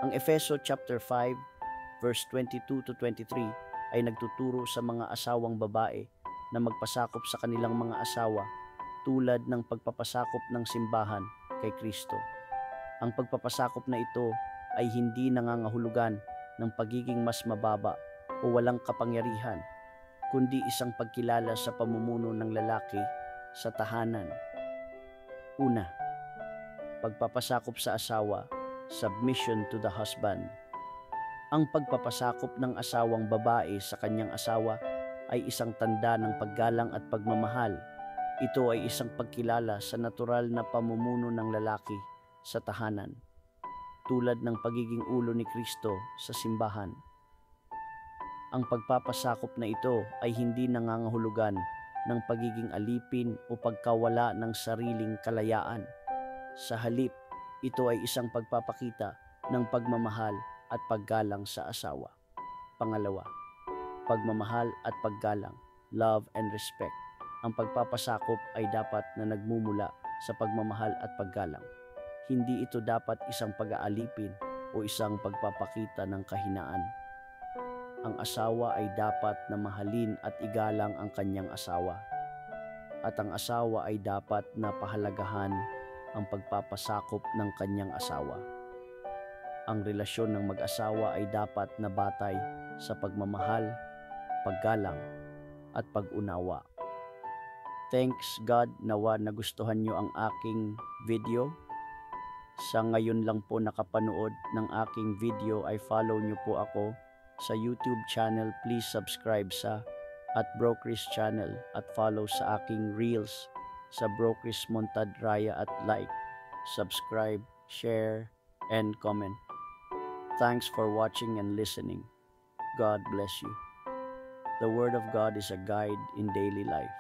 Ang Efeso chapter 5 verse 22 to 23 ay nagtuturo sa mga asawang babae na magpasakop sa kanilang mga asawa tulad ng pagpapasakop ng simbahan kay Kristo. Ang pagpapasakop na ito ay hindi nangangahulugan ng pagiging mas mababa o walang kapangyarihan, kundi isang pagkilala sa pamumuno ng lalaki sa tahanan. Una, pagpapasakop sa asawa, submission to the husband. Ang pagpapasakop ng asawang babae sa kanyang asawa ay isang tanda ng paggalang at pagmamahal. Ito ay isang pagkilala sa natural na pamumuno ng lalaki sa tahanan, tulad ng pagiging ulo ni Kristo sa simbahan. Ang pagpapasakop na ito ay hindi nangangahulugan ng pagiging alipin o pagkawala ng sariling kalayaan. Sa halip, ito ay isang pagpapakita ng pagmamahal at paggalang sa asawa. Pangalawa, pagmamahal at paggalang, love and respect. Ang pagpapasakop ay dapat na nagmumula sa pagmamahal at paggalang. Hindi ito dapat isang pag-aalipin o isang pagpapakita ng kahinaan. Ang asawa ay dapat na mahalin at igalang ang kanyang asawa. At ang asawa ay dapat na pahalagahan ang pagpapasakop ng kanyang asawa. Ang relasyon ng mag-asawa ay dapat na batay sa pagmamahal, paggalang, at pag-unawa. Thanks God, nawa nagustuhan nyo ang aking video. Sa ngayon lang po nakapanood ng aking video ay follow nyo po ako sa YouTube channel. Please subscribe sa @Brokris channel at follow sa aking reels sa Brokris Montad Raya at like, subscribe, share, and comment. Thanks for watching and listening. God bless you. The Word of God is a guide in daily life.